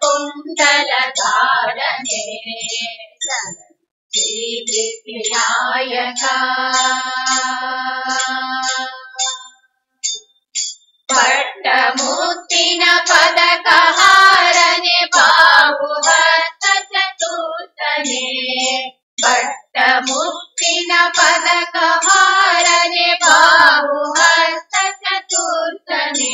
कुण्डलधारणे श्रीविनायक पट्टमुत्तिन पदकहारने बाहुहस्त चतुर्थने पट्टमुत्तिन पदकहारने बाहुहस्त चतुर्थने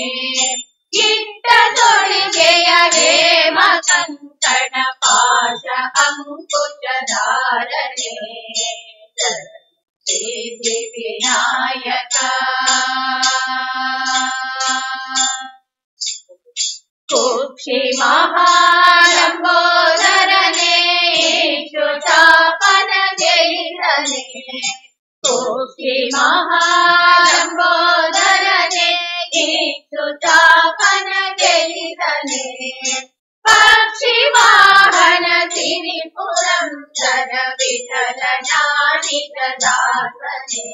इट्ट तोळिಗೆಯ ಹೇಮ ಕಂಕಣ ಪಾಶ ಅಂಕುಶಧಾರನೆ ಶ್ರೀ ವಿನಾಯಕ ಕುಕ್ಷಿ ಮಹಾಲಂಬೋದರನೆ ಚಾಪನ ಜೈರನೆ ಕುಕ್ಷಿ ಮಹಾಲಂಬೋದರನೆ ಚಾಪನ ಜೈರನೆ ಪಕ್ಷಿ ವಾಹನ ಸಿರಿಪುರಂದರ ವಿಠಲ ನಾಡಿದ ದಾಸನೆ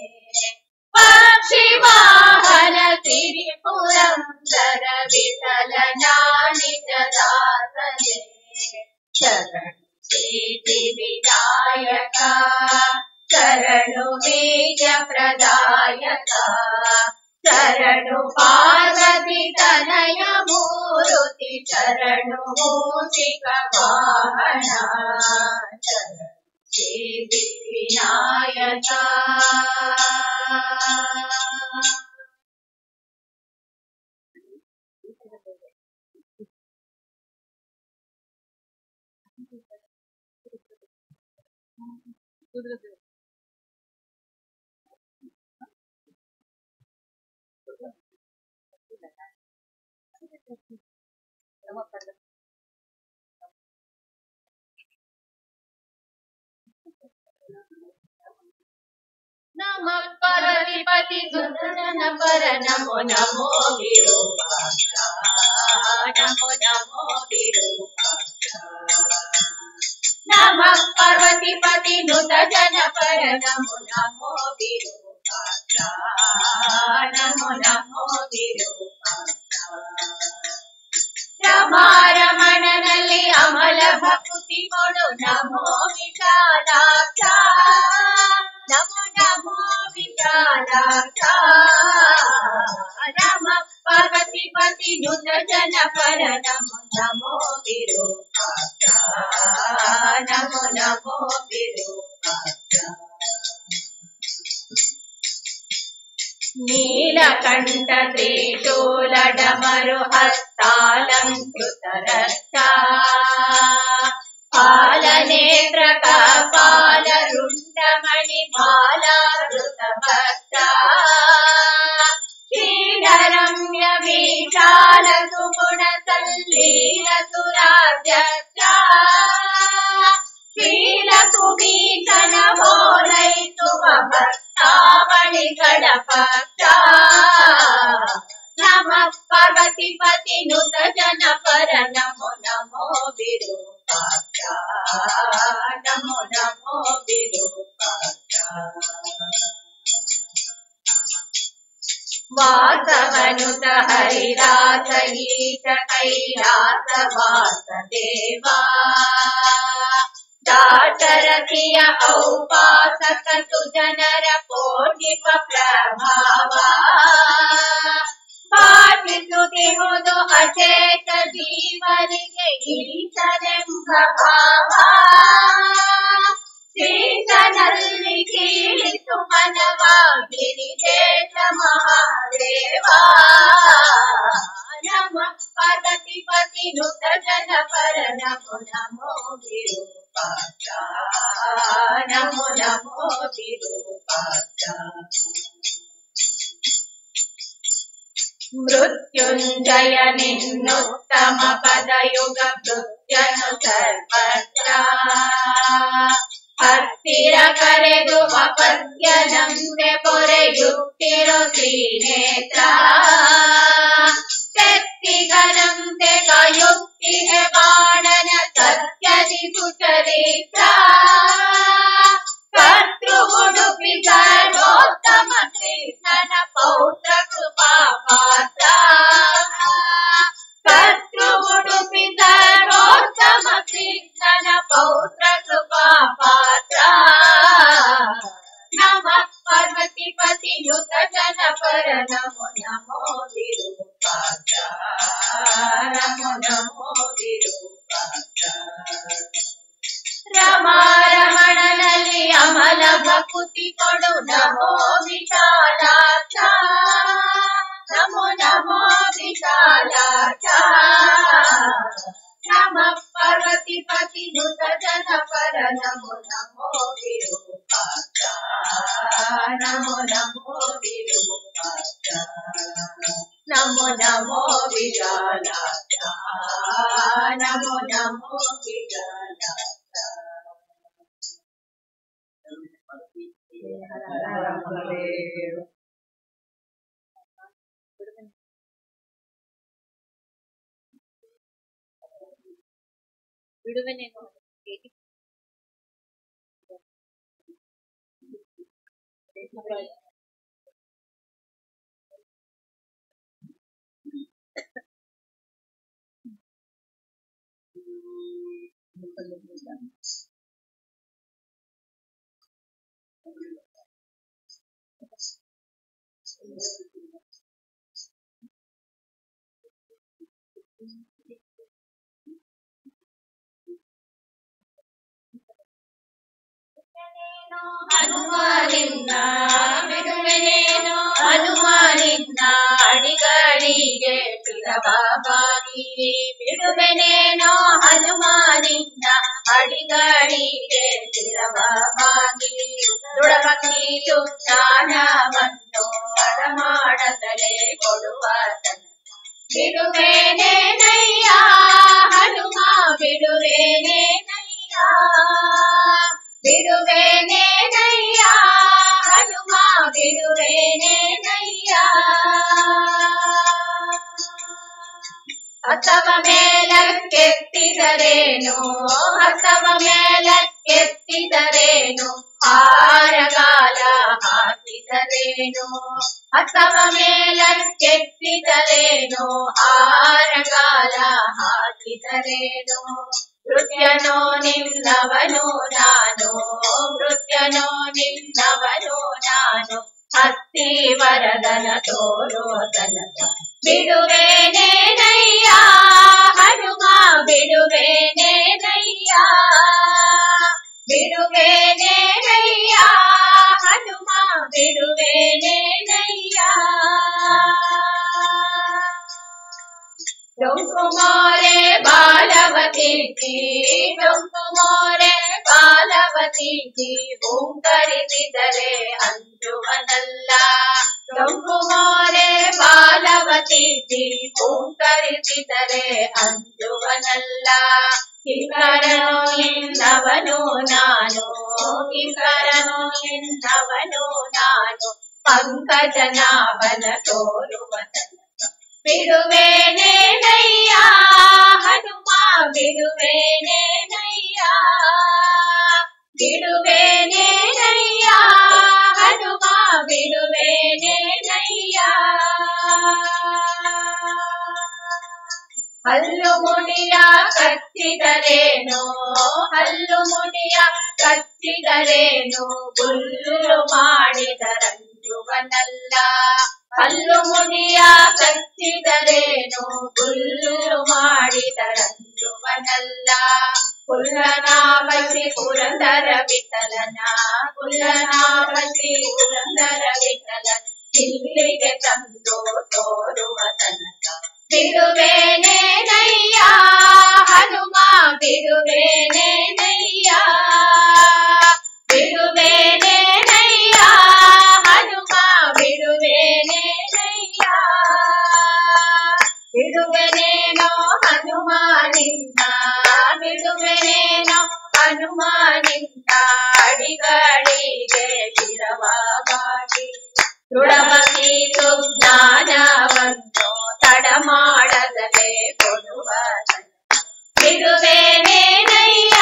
ಪಕ್ಷಿ ವಾಹನ ಸಿರಿಪುರಂದರ ವಿಠಲ ನಾಡಿದ ದಾಸನೆ ಶರಣ ಶ್ರೀ ವಿನಾಯಕ ಶರಣು ಬೀಜ ಪ್ರದಾಯಕ ಶರಣು ಪಾರ್ವತಿ ತನಯ ಮೂರುತಿ ಶರಣು ಮೂಷಿಕ ವಾಹನ ಶ್ರೀ ವಿನಾಯಕ नमः पार्वतीपति सुदर्शन पर नमो नमो विरूपाक्ष नमो नमो विरूपाक्ष नमः पार्वतीपति नुतजन पर नमो नमो विरूपाक्ष नमो नमो विरूपाक्ष ರಮಾರಮಣನಲ್ಲಿ ಅಮಲ ಭಕ್ತಿ ಕೊಡು ನಮೋ ವಿಶಾಲಾಕ್ಷ ನಮೋ ನಮೋ ವಿಶಾಲಾಕ್ಷ ನಮ ಪಾರ್ವತಿಪತಿ ನುತ ಜನ ಪರ ನಮೋ ನಮೋ ವಿರೂಪಾಕ್ಷ ನಮೋ ನಮೋ ವಿರೂಪಾಕ್ಷ ನೀಲಕಂಠ ತ್ರಿಶೂಲ ಡಮರು ಹಸ್ತಾಲಂಕೃತ ರಕ್ಷ ಪಾಲನೇತ್ರ ಕಪಾಲ ರುಂಡ ಮಣಿಮಾಲಾವೃತ ಭಕ್ತ ಶ್ರೀರಮ್ಯ ವಿಶಾಲ ಸುಗುಣ ಸಲ್ಲೀಲ ಸುರಾಧ್ಯಕ್ಷ ಶೀಲ ಕುಮೀಕನ ಹೋಲೈತುವ ಭಕ್ತಾವಳಿಗಳ ಪಕ್ಷ ನಮ ಪಾರ್ವತಿಪತಿ ನುತ ಜನ ಪರ ನಮೋ ನಮೋ ವಿರೂಪಾಕ್ಷ ನಮೋ ನಮೋ ವಿರೂಪಾಕ್ಷ ವಾಸವನುತ ಹರಿದಾಸ ಈಶ ಕೈಲಾಸ ವಾಸ ದೇವಾ ದಾಸರಥಿಯ ಔಪಾಸಕ ಸುಜನರ ಪೂರ್ಣಿಪ ಪ್ರಭಾವ ಪಾಠಿಸುತ್ತಿಹುದು ಅಚೇತ ಜೀವರಿಗೆ ಈಶನೆಂಬ ಭಾವ ಶ್ರೀಶನಲ್ಲಿ ಕೀಳಿಸು ಮನವ ಗಿರಿಜೇಶ ಮಹಾದೇವ ನಮ ಪಾರ್ವತಿಪತಿ ನುತ ಜನ ಪರ ನಮೋ ನಮೋ ವಿರೂಪಾಕ್ಷ ನಮೋ ನಮೋ ವಿರೂಪಾಕ್ಷ ಮೃತ್ಯುಂಜಯ ನಿನ್ನುತ್ತಮ ಪದಯುಗ ಮೃತ್ಯನು ಸರ್ವತ್ರ ಹತ್ತಿರ ಕರೆದು ಅಪತ್ಯನಂತೆ ಪೊರೆಯುತ್ತಿರೋ ತ್ರಿನೇತ್ರ ಶಕ್ತಿಗರಂತೆ ಕಾಯುತ್ತಿಹೆ ಬಾಣನ ಸತ್ಯದಿ ಸುಚರಿತ್ರ ಕರ್ತೃ ಉಡುಪಿ ಸರ್ವೋತ್ತಮ ಕೃಷ್ಣನ ಪೌತ್ರ ಕೃಪಾ ಪಾತ್ರ ಕರ್ತೃ ಉಡುಪಿ ಸರ್ವ ನಮೋ ವಿರೂಪಾಕ್ಷ ರಮಾರಮಣನಲ್ಲಿ ಅಮಲ ಭಕುತಿ ಕೊಡು ನಮೋ ವಿಶಾಲಾಕ್ಷ ನಮೋ ನಮೋ ವಿಶಾಲಾಕ್ಷ ನಮ ಪಾರ್ವತಿ ಪತಿ ನುತ ಜನ ಪರ ನಮೋ ನಮೋ ವಿರೂಪಾಕ್ಷ ನಮೋ ನಮೋ ವಿರೂಪಾಕ್ಷ ನಮೋ ನಮೋ ವಿಶಾಲಾಕ್ಷ ನಮೋ ನಮೋ ವಿಶಾಲಾಕ್ಷ ಬಿಡುವೆನೇನು ಹನುಮಾನಿಂದ ಬಿಡುವೆನೇನೋ ಹನುಮಾನಿಂದ ಅಡಿಗಳಿಗೆ ಶಿರಬಾಗಿ ಬಿಡುವೆನೇನೋ ಹನುಮಾನಿಂದ ಅಡಿಗಳಿಗೆ ಶಿರಬಾಗಿ ದೃಢಭಕ್ತಿಯು ಜ್ಞಾನವನ್ನು ಮಾಡದಲೇ ಕೊಡುವ ಬಿಡುವೇನೆ ನಯ್ಯ ಹನುಮ ಬಿಡುವೇನೆ ನಯ್ಯ ಬಿಡುವೇನೆ ನಯ್ಯ ಹನುಮ ಬಿಡುವೇನೆ ನಯ್ಯ ಹಸವ ಮೇಲಕ್ಕೆತ್ತಿದರೇನು ಹಸವ ಮೇಲಕ್ಕೆತ್ತಿದರೇನು ಹಾರಗಾಲ ಹಾಕಿದರೇನು ಹಸವ ಮೇಲಕ್ಕೆತ್ತಿದರೇನು ಹಾರಗಾಲ ಹಾಕಿದರೇನು ಮೃತ್ಯನೋ ನಿನ್ನವನು ನಾನು ಮೃತ್ಯನೋ ನಿನ್ನವನು ನಾನು ಹತ್ತಿ ವರದನ ತೋರೋ ತನಕ ಬಿಡುವೇನೆ ನಯ್ಯ ಹನುಮ ಬಿಡುವೇನೆ ನಯ್ಯ ಬಿಡುವೇನೆ ನಯ್ಯ ಹನುಮ ಬಿಡುವೇನೆ ನಯ್ಯ ಡೊಂಕು ಮೋರೆ ಬಾಲವತಿ ಡೊಂಕು ಮೋರೆ ಬಾಲವತಿ ಹೂಂಕರಿಸಿದರೆ ಅಂಜುವನಲ್ಲ ಡೊಂಕು ಮೋರೆ ಬಾಲವತಿ ಹೂಂಕರಿಸಿದರೆ ಅಂಜುವನಲ್ಲ ಕಿಂಕರನು ನಿನ್ನವನು ನಾನು ಕಿಂಕರನು ನಿನ್ನವನು ನಾನು ಪಂಕಜನಾಭನ ತೋರುವ ಬಿಡುವೇನೆ ನಯ್ಯ ಹನುಮ ಬಿಡುವೇನೆ ನಯ್ಯ ಬಿಡುವೇನೆ ನಯ್ಯ ಹನುಮ ಬಿಡುವೇನೆ ನಯ್ಯ ಹಲ್ಲು ಮುಡಿಯ ಕಚ್ಚಿದರೇನು ಹಲ್ಲು ಮುಡಿಯ ಕಚ್ಚಿದರೇನು ಗುಲ್ಲು ಮಾಡಿದರಂಜುವನಲ್ಲ ಹಲ್ಲು ಮುಡಿಯ ಕಚ್ಚಿದರೇನು ಗುಲ್ಲು ಮಾಡಿದರಂಜುವನಲ್ಲ ಕುಲ್ಲನಾಭಸಿ ಪುರಂದರ ವಿಠಲನ ಕುಲ್ಲನಾಭಸಿ ಪುರಂದರ ವಿಠಲನ ಇಲ್ಲಿಗೆ ತಂದು ತೋರುವ ತನಕ ಬಿಡುವೇನೆ ನಯ್ಯ ಹನುಮ ಬಿಡುವೇನೆ ನಯ್ಯ ಬಿಡುವೇನೆ ನಯ್ಯ ಹನುಮ ಬಿಡುವೇನೆ ನಯ್ಯ ಬಿಡುವೆನೇನೋ ಹನುಮಾನಿಂದ ಬಿಡುವೆನೇನೋ ಹನುಮಾನಿಂದ ಅಡಿಗಳಿಗೆ ಶಿರವಾಗಿ ದೃಢಭಕ್ತಿಯು ಜ್ಞಾನವನ್ನು ತಡ ಮಾಡದಲೇ ಕೊಡುವ ಬಿಡುವೇನೆ ನಯ್ಯ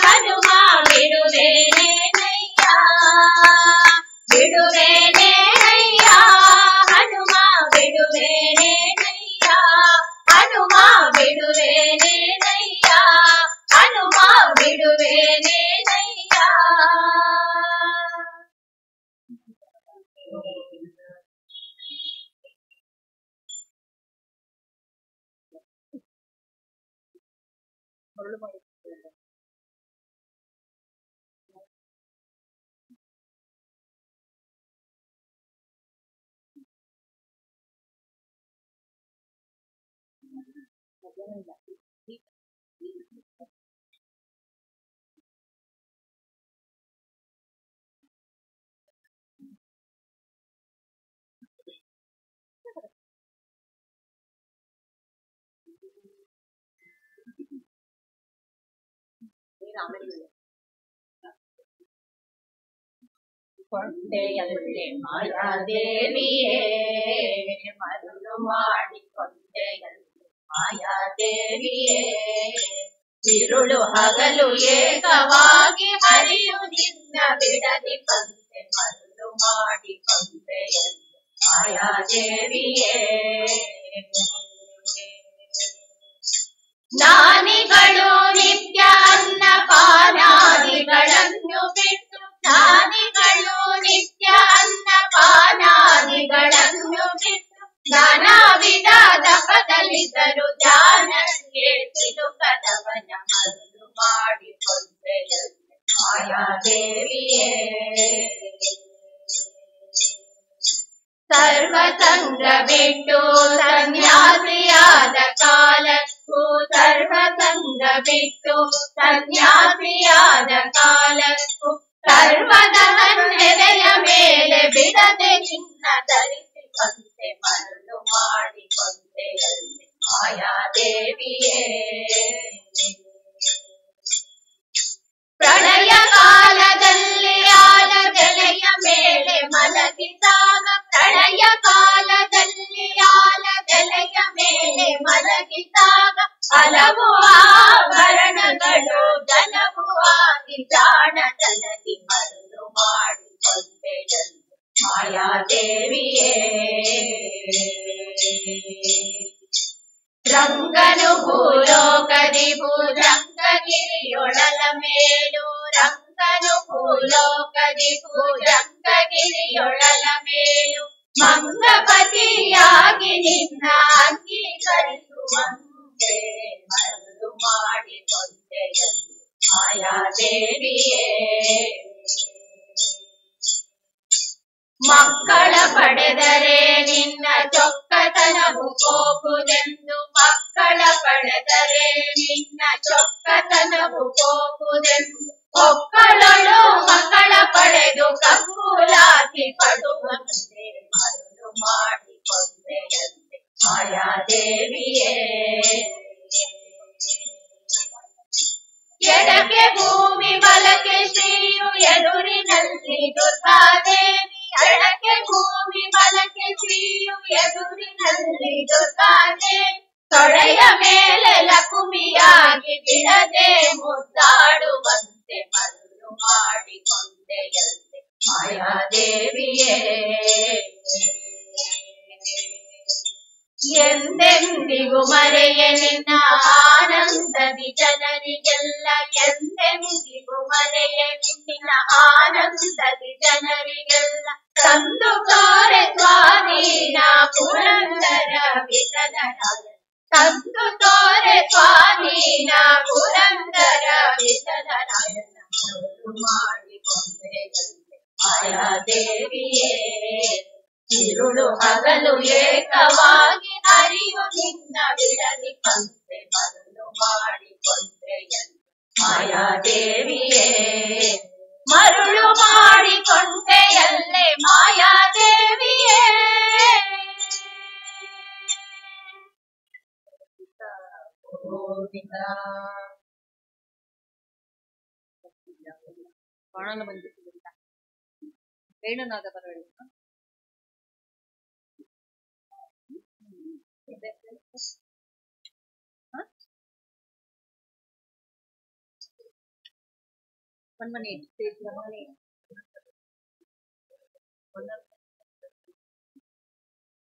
ಹನುಮ ಬಿಡುವೇನೆ ನಯ್ಯ ಬಿಡುವೇನೆ ನಯ್ಯ ಹನುಮ ಬಿಡುವೇನೆ ನಯ್ಯ ಹನುಮ ಬಿಡುವೇನೆ ನಯ್ಯ ಹನುಮ ಬಿಡುವೇನೆ ನಯ್ಯ ಕೊಂಡೆಯಂತೆ ಮಾಯಾದೇವಿಯೇ ಮರುಳು ಮಾಡಿಕೊಂಡೆಯಂತೆ ಮಾಯಾದೇವಿಯೇ ತಿರುಳು ಹಗಲು ಏಕವಾಗಿ ಹರಿಯು ನಿನ್ನ ಬಿಡದಿ ಬಂತೆ ಮರುಳು ಮಾಡಿಕೊಂಡೆಯಂತೆ ಮಾಯಾದೇವಿಯೇ ಜ್ಞಾನಿಗಳು ನಿತ್ಯ ಅನ್ನಪಾನಾದಿಗಳನ್ನು ಬಿಟ್ಟು ಜ್ಞಾನಿಗಳು ನಿತ್ಯ ಅನ್ನಪಾನಾದಿಗಳನ್ನು ಬಿಟ್ಟು ನಾನಾ ವಿಧದ ಪದಲಿದ್ದರು ಧ್ಯಾನಕ್ಕೆ ಸಿಲುಕದವನ ಮರುಳು ಮಾಡಿಕೊಂಡೆಯಂತೆ ಮಾಯಾದೇವಿಯೇ ಸರ್ವಸಂಗ ಬಿಟ್ಟು ಸನ್ಯಾಸಿಯಾದ ಕಾಲಕ್ಕೂ ಸರ್ವಸಂಗ ಬಿಟ್ಟು ಸನ್ಯಾಸಿಯಾದ ಕಾಲಕ್ಕೂ ಸರ್ವದ ಹನ್ನೆದೆಯ ಮೇಲೆ ಬಿಡದೆ ನಿನ್ನ ಧರಿಸಿಕೊಂಡೆ ಮರುಳು ಮಾಡಿಕೊಂಡೆಯಂತೆ ಮಾಯಾದೇವಿಯೇ ಪ್ರಳಯ ಕಾಲದಲ್ಲಿ ಆಲದೆಲೆಯ ಮೇಲೆ ಮಲಗಿದಾಗ ಪ್ರಳಯ ಕಾಲದಲ್ಲಿ ಆಲದೆಲೆಯ ಮೇಲೆ ಮಲಗಿದಾಗ ಹಲವು ಆಭರಣಗಳು ಧನವುವಾಗಿ ಜಾಣತನದಿ ಮರುಳು ಮಾಡಿಕೊಂಡೆಯಂತೆ ಮಾಯಾದೇವಿಯೇ ರಂಗನು ಭೂಲೋಕದಿ ಭುಜಂಗಗಿರಿಯೊಳಲ ಮೇಲು ರಂಗನು ಭೂಲೋಕದಿ ಭುಜಂಗಗಿರಿಯೊಳಲ ಮೇಲು ಮಂಗಪತಿಯಾಗಿ ನಿನ್ನ ಅಂಗೀಕರಿಸುವಂತೆ ಮರುಳು ಮಾಡಿಕೊಂಡೆಯಂತೆ ಮಾಯಾದೇವಿಯೇ ಮಕ್ಕಳ ಪಡೆದರೆ ನಿನ್ನ ಚೊಕ್ಕತನವು ಹೋಗುವುದೆಂದು ಮಕ್ಕಳ ಪಡೆದರೆ ನಿನ್ನ ಚೊಕ್ಕತನವು ಹೋಗುವುದೆಂದು ಒಕ್ಕಳಳು ಮಕ್ಕಳ ಪಡೆದು ಕಂಗೂಲಾಗಿ ಪಡುವಂತೆ ಮರುಳು ಮಾಡಿಕೊಂಡೆಯಂತೆ ಮಾಯಾದೇವಿಯೇ ಎಡಕ್ಕೆ ಭೂಮಿ ಬಲಕ್ಕೆ ಶ್ರೀಯು ಎದುರಿನಲ್ಲಿ ದುರ್ಗಾದೇವಿ ಎಡಕ್ಕೆ ಭೂಮಿ ಬಲಕ್ಕೆ ಶ್ರೀಯು ಎದುರಿನಲ್ಲಿ ದುರ್ಗಾದೇವಿ ತೊಡೆಯ ಮೇಲೆ ಲಕುಮಿಯಾಗಿ ಬಿಡದೆ ಮುದ್ದಾಡುವಂತೆ ಮರುಳು ಮಾಡಿಕೊಂಡೆಯಂತೆ ಮಾಯಾದೇವಿಯೇ ಎಂದೆಂದಿಗೂ ಮರೆಯ ನಿನ್ನ ಆನಂದದಿ ಜನರಿಗೆಲ್ಲ ಎಂದೆಂದಿಗೂ ಮರೆಯ ನಿನ್ನ ಆನಂದದಿ ಜನರಿಗೆಲ್ಲ ತಂದು ತೋರೆ ಸ್ವಾಧೀನ ಪುರಂದರ ವಿಠಲರಾಯ ತಂದು ತೋರೆ ಸ್ವಾಧೀನ ಪುರಂದರ ವಿಠಲರಾಯನ ಮರುಳು ಮಾಡಿಕೊಂಡೆಯಂತೆ ಮಾಯಾದೇವಿಯೇ ತಿರುಳು ಹಗಲು ಏಕವಾಗಿ ಹರಿಯು ನಿನ್ನ ಬಿಡದಿ ಬಂತೆ ಮರುಳು ಮಾಡಿಕೊಂಡೆಯಂತೆ ಮಾಯಾದೇವಿಯೇ ಮರುಳು ಮಾಡಿಕೊಂಡೆಯಲ್ಲೇ ಮಾಯಾದೇವಿಯೇ ಕಾಣಲು ಬಂದಿದ್ದರಿಂದ ವೇಣುನಾದ ಬರವಣಿಗೆ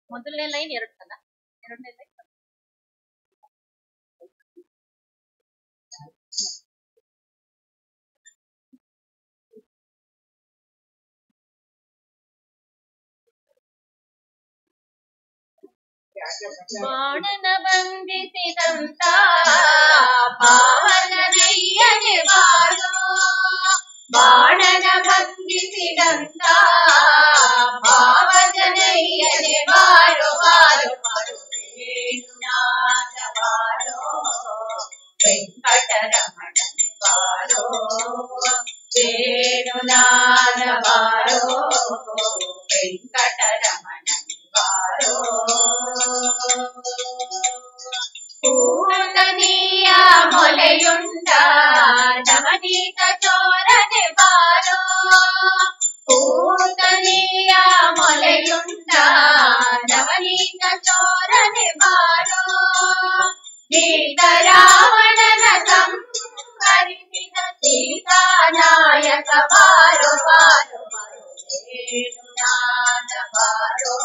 ಮೊದಲನೇ ಲೈನ್ ಎರಡು ಸಲ ಎರಡನೇ ಲೈನ್ ಬಾಣನ ಬಂಧಿಸಿದಂತ ಪಾವನ ವೆಂಕಟರಮಣ ಬಾರೋ ವೇಣುನಾದ ಬಾರೋ ವೆಂಕಟರಮಣ ಬಾರೋ ಪೂತನಿಯ ಮೊಲೆಯುಂಡ ನವನೀತ ಚೋರನೆ ಬಾರೋ ಪೂತನಿಯ ಮೊಲೆಯುಂಡ ನವನೀತ ಚೋರನೆ ಬಾರೋ ಗೀತ ರಾವಣನ ಸಂಹರಿಸಿದ ಸೀತಾನಾಯಕ ಬಾರೋ ಬಾರೋ ಬಾರೋ ವೇಣುನಾದ ಬಾರೋ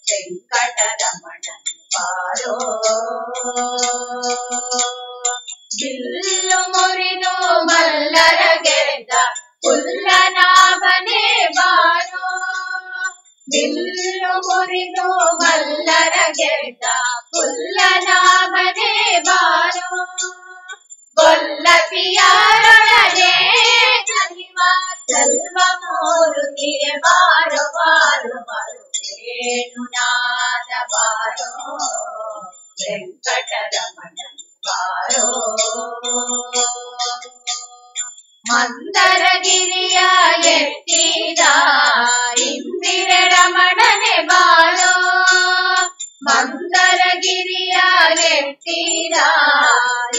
ವೆಂಕಟರಮಣ ಬಾರೋ ಬಿಲ್ಲು ಮುರಿದು ಮಲ್ಲರ ಗೆದ್ದ ಪುಲ್ಲನಾಭನೇ ಬಾರೋ ಬಿಲ್ಲು ಮುರಿದು ಮಲ್ಲರ ಗೆದ್ದ ಪುಲ್ಲನಾಭನೇ ಬಾರೋ ಗೊಲ್ಲತಿಯಾರೊಳಗೆ ಕಲಿವ ಸಲ್ವ ಮೂರುತಿಯೇ ಬಾರೋ ಬಾರೋ ಬಾರೋ ವೇಣುನಾದ ಬಾರೋ ವೆಂಕಟರಮಣ ಬಾರೋ ಮಂದರಗಿರಿಯ ಎತ್ತಿದ ಇಂದಿರ ರಮಣನೆ ಬಾರೋ ಮಂದರಗಿರಿಯ ಎತ್ತಿದ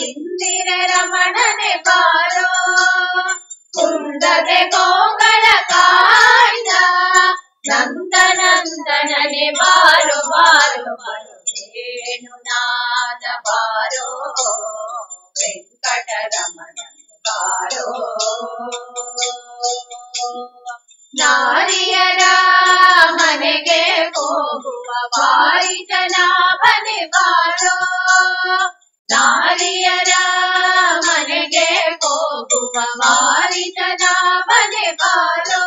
ಇಂದಿರ ರಮಣನೆ ಬಾರೋ ಕುಂದದೆ ಗೋಗಳ ಕಾಯ್ದ ನಂದನಂದನನೆ ಬಾರೋ ಬಾರೋ ಬಾರೋ ವೇಣುನಾದ ಬಾರೋ ವೆಂಕಟರಮಣ ಬಾರೋ ನಾರಿಯರ ಮನೆಗೆ ಹೋಗುವ ವಾರಿಜನಾಭನೆ ಬಾರೋ ನಾರಿಯರ ಮನೆಗೆ ಹೋಗುವ ವಾರಿಜನಾಭನೆ ಬಾರೋ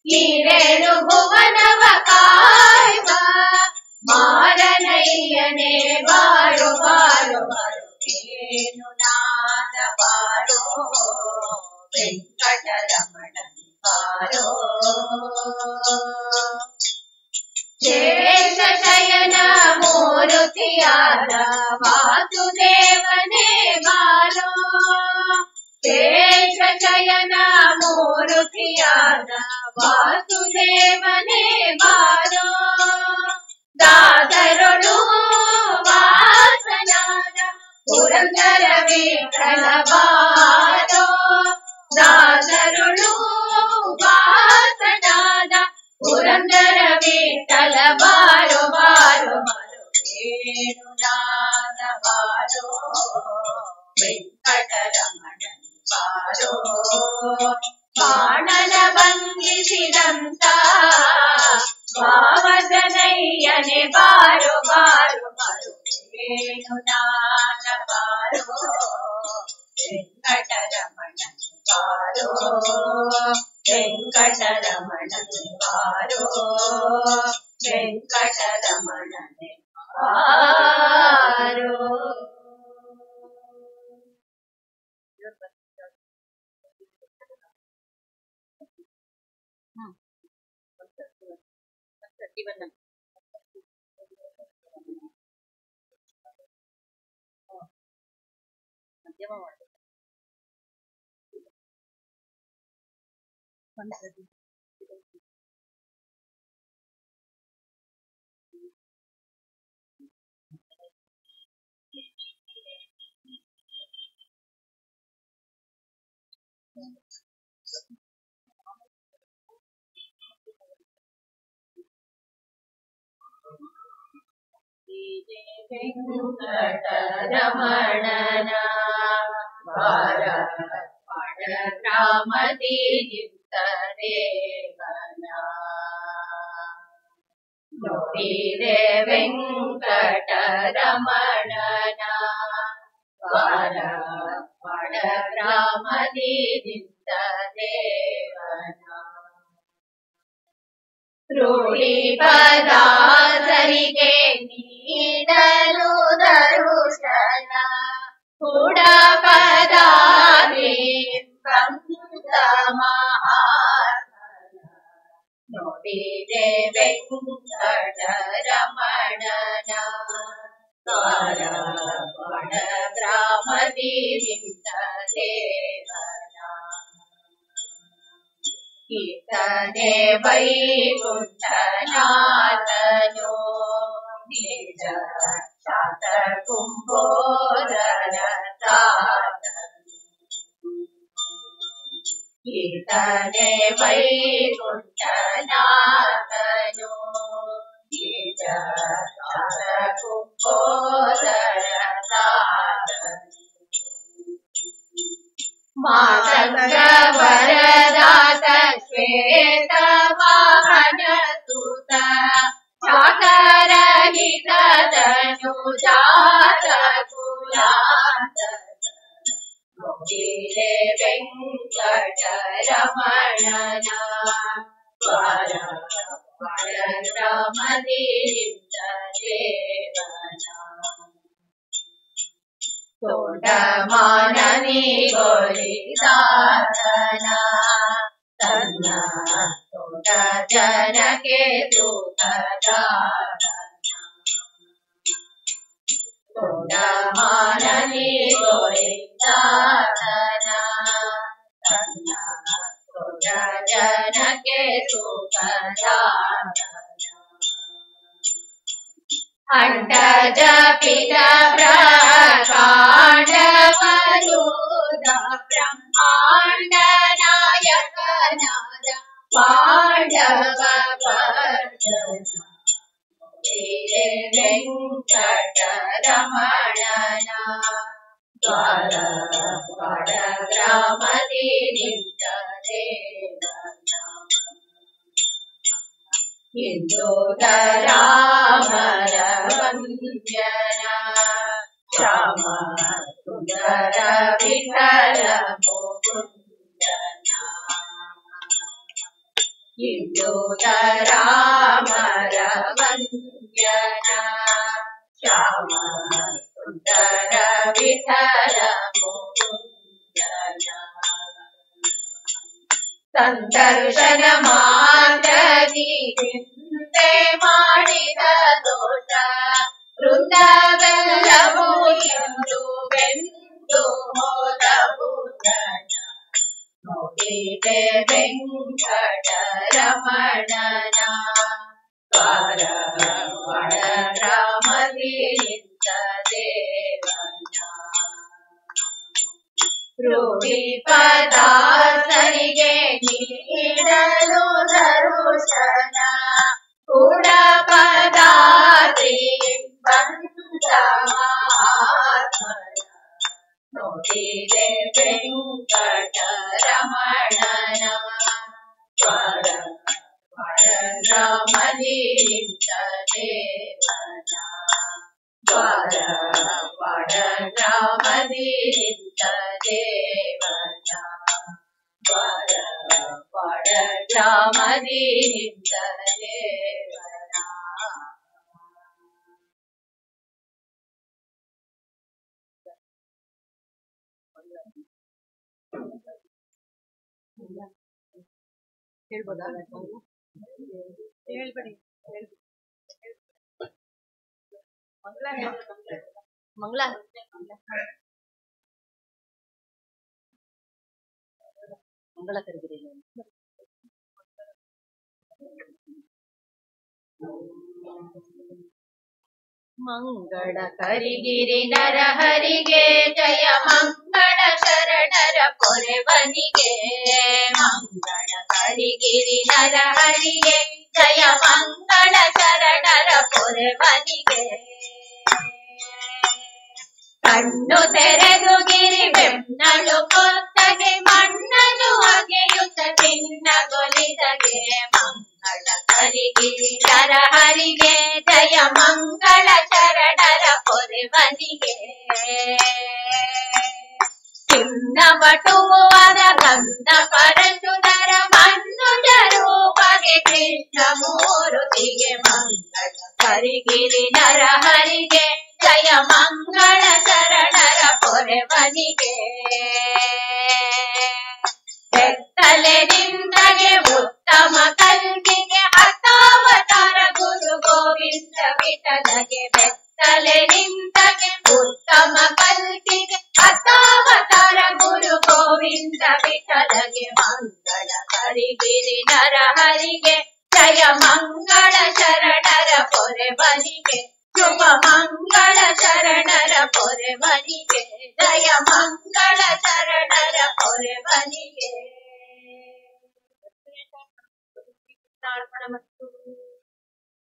ಈರೇಳು ಭುವನವ ಕಾಯ್ವ ಮಾರನಯ್ಯನೇ ಬಾರೋ ಬಾರೋ ಬಾರೋ ವೇಣುನಾದ ಬಾರೋ ವೆಂಕಟರಮಣ ಬಾರೋ ಶೇಷಶಯನ ಮೂರುತಿಯಾದ ವಾಸುದೇವನೇ ಬಾರೋ ಶೇಷಶಯನ ಮೂರುತಿಯಾದ ವಾಸುದೇವನೇ ಬಾರೋ ದಾಸರೊಳು ವಾಸನಾದ ಪುರಂದರ ವಿಠಲ ಬಾರೋ ದಾಸರೊಳು ವಾಸನಾದ ಪುರಂದರ ವಿಠಲ ಬಾರೋ ಬಾರೋ ಬಾರೋ ವೇಣುನಾದ ಬಾರೋ ವೆಂಕಟರಮಣ ಬಾರೋ ಬಾಣನ ಬಂಧಿಸಿದಂತ ಭಾವಜನಯ್ಯನೆ ಬಾರೋ ಬಾರೋ ಬಾರೋ ವೇಣುನಾದ ಬಾರೋ ವೆಂಕಟರಮಣ ಬಾರೋ ವೆಂಕಟರಮಣ ಬಾರೋ ವೆಂಕಟರಮಣ ಬಾರೋ ಮಧ್ಯಮ ಮಾಡಬೇಕು ವೆಂಕಟರಮಣನ ಬಾರ ಗ್ರಾಮದಿ ನಿಂತರೇವನ ನೋಡಿದೆ ವೆಂಕಟರಮಣನ ಬಾರ ಗ್ರಾಮದಿ ನಿಂತರೇವನ ರೂಢಿ ಪದಾಸರಿಗೆ ನೀಡಲು ದರುಶನ ಕೂಡ ಪದಾರಿ ಮಹಾತ್ಮನ ನೋಡಿದೆ ವೆಂಕಟರಮಣನ ಗ್ರಾಮ ಗ್ರಾಮದಿ ನಿಂತ ದೇವನ ಈತನೇ ವೈಕುಂಠನಾಥನು ನಿಜ ಶಾತ ಕುಂಭೋದರ ತಾತನು ಈತನೇ ವೈಕುಂಠನಾಥನು ನಿಜ ಶಾತ ಕುಂಭೋದರ ತಾತನು ಮಾತಂಗ ವರದಾತ ಶ್ವೇತ ವಾಹನ ಸುತ ಚಾಕರಹಿತ ಧನುಜಾತ ಕುಲಾತ ನೋಡಿರೆ ವೆಂಕಟರಮಣನ ವರಮದಿ ನಿಂತ ದೇವನ ತೋಂಡಮಾನನಿ ಗೋರಿದಾತನ ತನ್ನ ತೋಟ ಜನಕ್ಕೆ ತೂಕದಾತನ ತೋಂಡಮಾನನಿ ಗೋರಿದಾತನ ತನ್ನ ತೋಟ ಜನಕ್ಕೆ ತೂಕದಾತನ ಅಂಡಜ ಪಿತ ಪ್ರಕಾಂಡವರೂಢ ಬ್ರಹ್ಮಾಂಡ ನಾಯಕನಾದ ಪಾಂಡವ ವರ್ಧನ ವೆಂಕಟರಮಣನ ದ್ವಾರ ಗ್ರಾಮದಿ ನಿಂತ ದೇವನ ಇಂದೋದರಾಮರ ವಂದ್ಯನ ಶ್ಯಾಮ ಸುಂದರ ವಿಠಲ ಮುಕುಂದನ ಇಂದೋದರಾಮರ ವಂದ್ಯನ ಶ್ಯಾಮ ಸುಂದರ ವಿಠಲ ಮುಕುಂದನ ಸಂದರ್ಶನ ಮಾತ್ರದಿ ಚಿಂತೆ ಮಾಡಿದ ದೋಷ ವೃಂದವೆಲ್ಲವೂ ಎಂದು ಬೆಂದು ಹೋದವು ಜನ ನೋಡಿದೆ ವೆಂಕಟರಮಣನ ದ್ವಾರ ಗ್ರಾಮದಿ ನಿಂತ ದೇವನ ರೂಢಿ ಪದಾರ್ಥರಿಗೆ ನೀಡಲು ದರುಶನ ಕೂಡ ಪದಾರ್ಥಿ ಬಂದ ಮಹಾತ್ಮನ ನೋಡಿದೆ ವೆಂಕಟರಮಣನ ದ್ವಾರ ಗ್ರಾಮದಿ ನಿಂತ ದೇವನ ದ್ವಾರ ಗ್ರಾಮದಿ ನಿಂತ ದೇವನ ದ್ವಾರ ಗ್ರಾಮದಿ ನಿಂತ ದೇವನ ಹೇಳ್ಬೋದಾ? ಹೇಳ್ಬೇಡಿ. ಮಂಗಳ ಮಂಗಳ ಕರಿಗಿರಿ ಮಂಗಳ ಕರಿಗಿರಿ ನರಹರಿಗೆ ಜಯ ಮಂಗಳ ಶರಣರ ಪೊರೆವನಿಗೆ ಮಂಗಳ ಕರಿಗಿರಿ ನರಹರಿಗೆ ಜಯ ಮಂಗಳ ಶರಣರ ಪೊರೆವನಿಗೆ ಕಣ್ಣು ತೆರೆದು ಗಿರಿ ಬೆನ್ನಳು ಕೊತ್ತಗೆ ಮಣ್ಣನು ಅಗೆಯುತ್ತ ಚಿನ್ನಗೊಲಿದಗೆ ಮಂಗಳ ಕರಿಗಿರಿ ನರಹರಿಗೆ ಜಯ ಮಂಗಳ ಶರಣರ ಪೊರೆವನಿಗೆ ಚಿನ್ನವಟುವಾದ ಗಂಧ ಪರಶುಧರ ಮಣ್ಣುಜ ರೂಪಗೆ ಕೃಷ್ಣ ಮೂರುತಿಗೆ ಮಂಗಳ ಕರಿಗಿರಿ ನರಹರಿಗೆ ಜಯ ಮಂಗಳ ಶರಣರ ಪೊರೆವನಿಗೆ ಬೆತ್ತಲೆ ನಿಂದಗೆ ಉತ್ತಮ ಕಲ್ಕಿಗೆ ಹತಾವತಾರ ಗುರು ಗೋವಿಂದ ವಿಠಲಗೆ ಬೆತ್ತಲೆ ನಿಂದಗೆ ಉತ್ತಮ ಕಲ್ಕಿಗೆ ಹತ್ತಾವತಾರ ಗುರು ಗೋವಿಂದ ವಿಠಲಗೆ ಮಂಗಳ ಹರಿಗಿರಿ ನರ ಹರಿಗೆ ಜಯ ಮಂಗಳ ಶರಣರ ಪೊರೆವನಿಗೆ ಶುಭ ಮಂಗಳ ಶರಣರ ಪೊರೆವನಿಗೆ ಜಯ ಮಂಗಳ ಶರಣರ ಪೊರೆವನಿಗೆ. ಮತ್ತು